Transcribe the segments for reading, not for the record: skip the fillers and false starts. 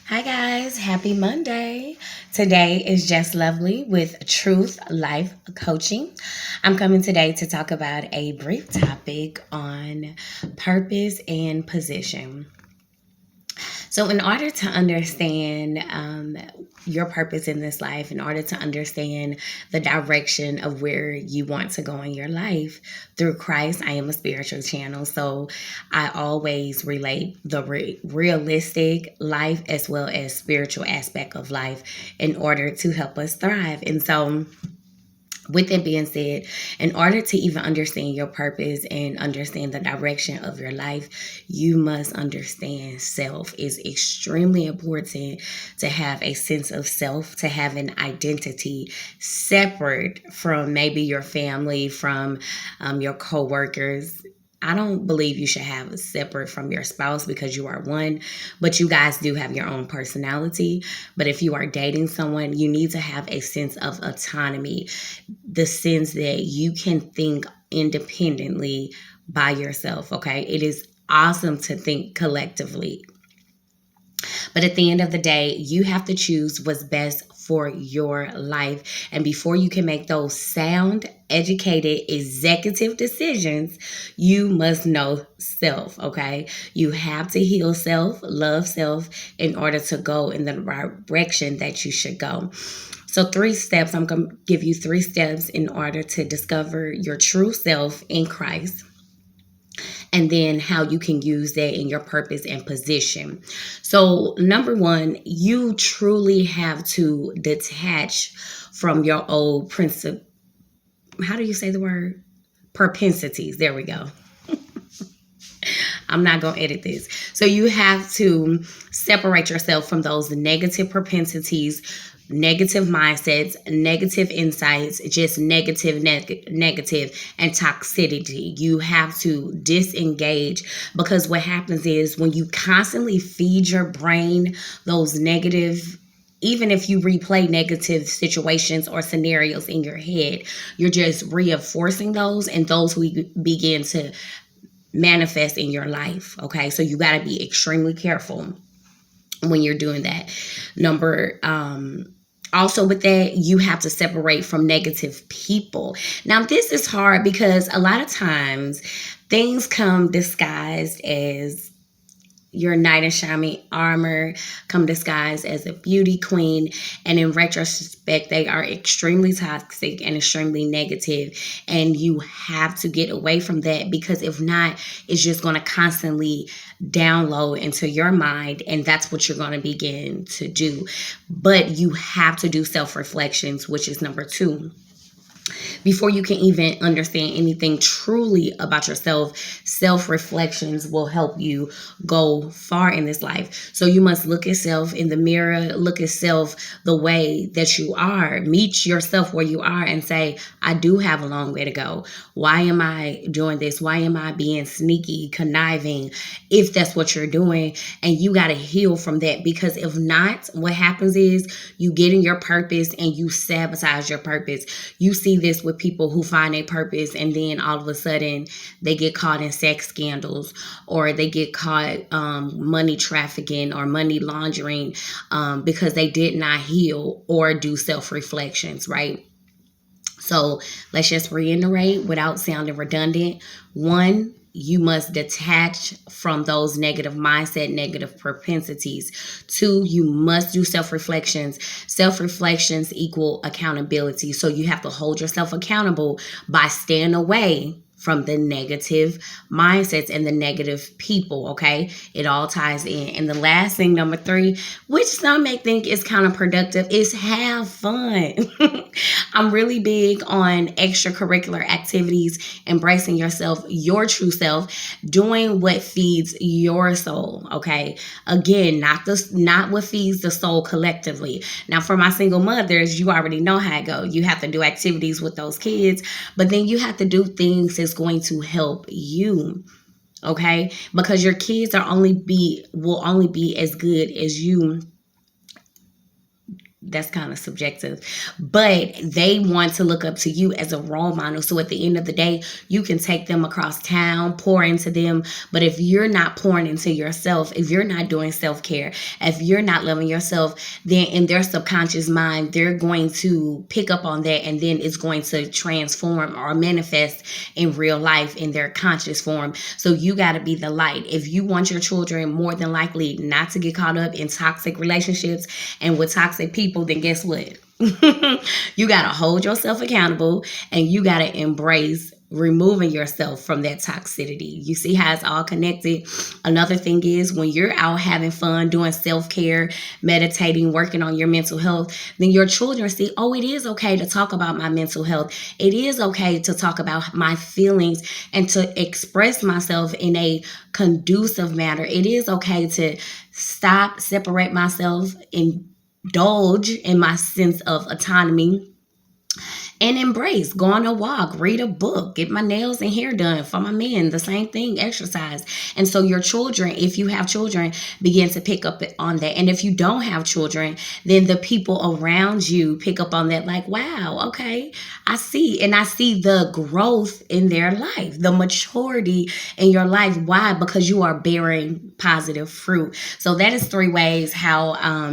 Hi guys, happy Monday. Today is Just Lovely with Truth Life Coaching. I'm coming today to talk about a brief topic on purpose and position. So, in order to understand your purpose in this life, in order to understand the direction of where you want to go in your life through Christ, I am a spiritual channel. So, I always relate the realistic life as well as spiritual aspect of life in order to help us thrive. And so, with that being said, in order to even understand your purpose and understand the direction of your life, you must understand self. Is extremely important to have a sense of self, to have an identity separate from maybe your family, from your coworkers. I don't believe you should have a separate from your spouse because you are one, but you guys do have your own personality. But if you are dating someone, you need to have a sense of autonomy, the sense that you can think independently by yourself, okay? It is awesome to think collectively, but at the end of the day, you have to choose what's best for your life. And before you can make those sound, educated, executive decisions, you must know self, okay? You have to heal self, love self in order to go in the direction that you should go. So, 3 steps, I'm going to give you 3 steps in order to discover your true self in Christ, and then how you can use that in your purpose and position. So, number one, you truly have to detach from your old principle. How do you say the word? Propensities. There we go. I'm not going to edit this. So you have to separate yourself from those negative propensities, negative mindsets, negative insights, just negative, and toxicity. You have to disengage, because what happens is when you constantly feed your brain those negative, even if you replay negative situations or scenarios in your head, you're just reinforcing those, and those will begin to manifest in your life. Okay, so you got to be extremely careful when you're doing that. Also with that, you have to separate from negative people. Now, this is hard because a lot of times things come disguised as your knight in shining armor, come disguised as a beauty queen, and in retrospect they are extremely toxic and extremely negative, and you have to get away from that, because if not, it's just going to constantly download into your mind, and that's what you're going to begin to do. But you have to do self-reflections, which is number 2. Before you can even understand anything truly about yourself, self-reflections will help you go far in this life. So you must look at self in the mirror, look at self the way that you are, meet yourself where you are and say, I do have a long way to go. Why am I doing this? Why am I being sneaky, conniving, if that's what you're doing? And you got to heal from that, because if not, what happens is you get in your purpose and you sabotage your purpose. You see this with people who find a purpose and then all of a sudden they get caught in sex scandals, or they get caught money trafficking or money laundering, because they did not heal or do self-reflections, right? So let's just reiterate without sounding redundant. 1, you must detach from those negative mindset, negative propensities. 2, you must do self-reflections. Self-reflections equal accountability. So you have to hold yourself accountable by staying away from the negative mindsets and the negative people, okay? It all ties in. And the last thing, number 3, which some may think is counterproductive, is have fun. I'm really big on extracurricular activities, embracing yourself, your true self, doing what feeds your soul, okay? Again, not what feeds the soul collectively. Now, for my single mothers, you already know how it goes. You have to do activities with those kids, but then you have to do things that's going to help you. Okay? Because your kids will only be as good as you that's kind of subjective, but they want to look up to you as a role model. So at the end of the day, you can take them across town, pour into them. But if you're not pouring into yourself, if you're not doing self-care, if you're not loving yourself, then in their subconscious mind, they're going to pick up on that, and then it's going to transform or manifest in real life in their conscious form. So you got to be the light. If you want your children more than likely not to get caught up in toxic relationships and with toxic people, then guess what? You got to hold yourself accountable, and you got to embrace removing yourself from that toxicity. You see how it's all connected? Another thing is, when you're out having fun, doing self-care, meditating, working on your mental health, then your children see, oh, it is okay to talk about my mental health. It is okay to talk about my feelings and to express myself in a conducive manner. It is okay to stop, separate myself, indulge in my sense of autonomy, and embrace, go on a walk, read a book, get my nails and hair done. For my men, the same thing, exercise. And so your children, if you have children, begin to pick up on that. And if you don't have children, then the people around you pick up on that, like, wow, okay, I see. And I see the growth in their life, the maturity in your life. Why? Because you are bearing positive fruit. So that is 3 ways how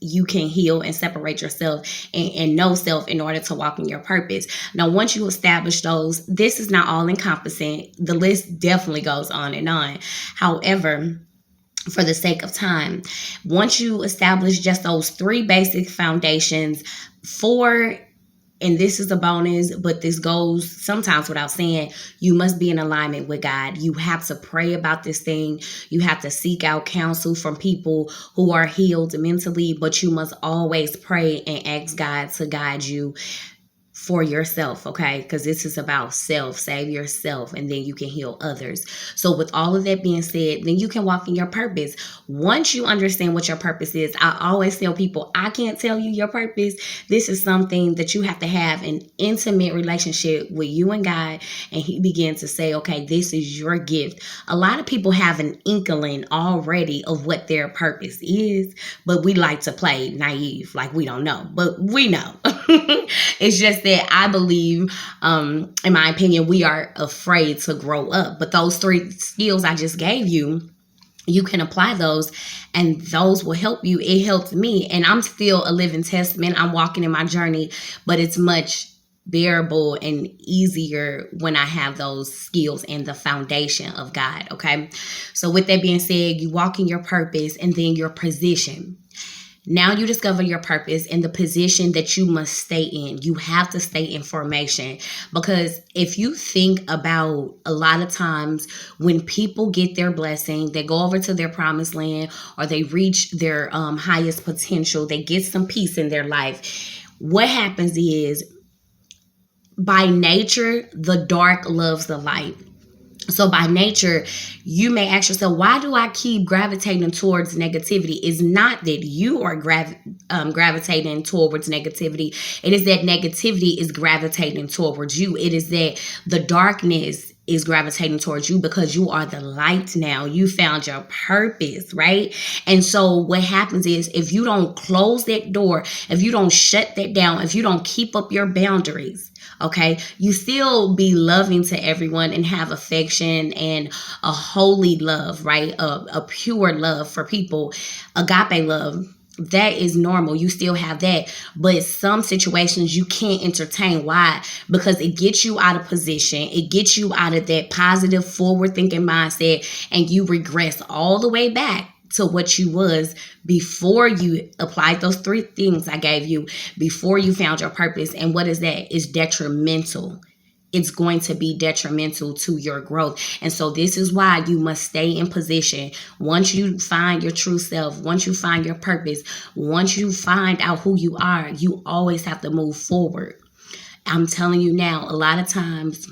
you can heal and separate yourself and know self in order to walk in your purpose. Now, once you establish those, this is not all encompassing. The list definitely goes on and on. However, for the sake of time, once you establish just those 3 basic foundations, 4, and this is a bonus, but this goes sometimes without saying, you must be in alignment with God. You have to pray about this thing. You have to seek out counsel from people who are healed mentally, but you must always pray and ask God to guide you for yourself, okay? Because this is about self. Save yourself, and then you can heal others. So with all of that being said, then you can walk in your purpose. Once you understand what your purpose is, I always tell people, I can't tell you your purpose. This is something that you have to have an intimate relationship with you and God, and He begins to say, okay, this is your gift. A lot of people have an inkling already of what their purpose is, but we like to play naive, like we don't know, but we know. It's just that I believe, in my opinion, we are afraid to grow up. But those 3 skills I just gave you, you can apply those, and those will help you. It helped me, and I'm still a living testament. I'm walking in my journey, but it's much bearable and easier when I have those skills and the foundation of God, okay? So with that being said, you walk in your purpose, and then your position. Now you discover your purpose and the position that you must stay in. You have to stay in formation, because if you think about a lot of times when people get their blessing, they go over to their promised land, or they reach their highest potential, they get some peace in their life. What happens is, by nature, the dark loves the light. So by nature, you may ask yourself, why do I keep gravitating towards negativity? It's not that you are gravitating towards negativity. It is that negativity is gravitating towards you. It is that the darkness is gravitating towards you, because you are the light now. You found your purpose, right? And so what happens is, if you don't close that door, if you don't shut that down, if you don't keep up your boundaries, okay, you still be loving to everyone and have affection and a holy love, right? A pure love for people, agape love. That is normal. You still have that. But some situations you can't entertain. Why? Because it gets you out of position. It gets you out of that positive, forward-thinking mindset, and you regress all the way back to what you was before you applied those 3 things I gave you, before you found your purpose. And what is that? It's detrimental. It's going to be detrimental to your growth. And so this is why you must stay in position. Once you find your true self, once you find your purpose, once you find out who you are, you always have to move forward. I'm telling you now, a lot of times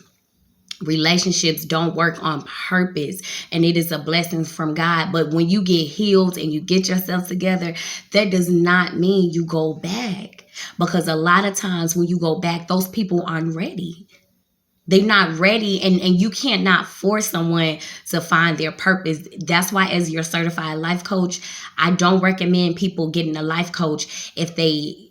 relationships don't work on purpose, and it is a blessing from God. But when you get healed and you get yourself together, that does not mean you go back, because a lot of times when you go back, those people aren't ready. They're not ready, and you can't not force someone to find their purpose. That's why, as your certified life coach, I don't recommend people getting a life coach if they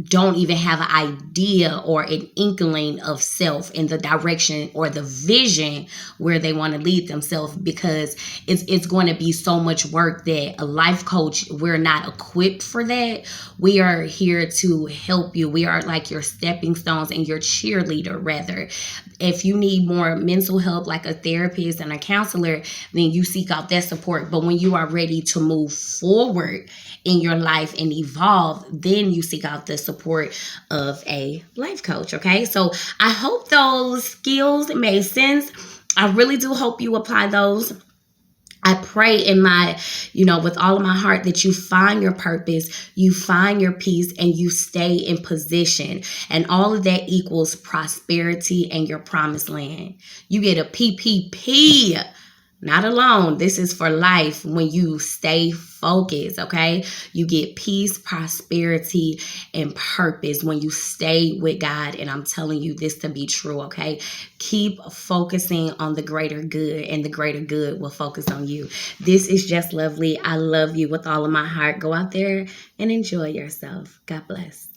don't even have an idea or an inkling of self in the direction or the vision where they want to lead themselves, because it's going to be so much work that a life coach, we're not equipped for that. We are here to help you. We are like your stepping stones and your cheerleader, rather. If you need more mental help, like a therapist and a counselor, then you seek out that support. But when you are ready to move forward in your life and evolve, then you seek out the support of a life coach. Okay, so I hope those skills made sense. I really do hope you apply those. I pray in my, with all of my heart, that you find your purpose, you find your peace, and you stay in position. And all of that equals prosperity and your promised land. You get a PPP. Not alone. This is for life when you stay focused, okay? You get peace, prosperity, and purpose when you stay with God. And I'm telling you this to be true, okay? Keep focusing on the greater good, and the greater good will focus on you. This is Just Lovely. I love you with all of my heart. Go out there and enjoy yourself. God bless.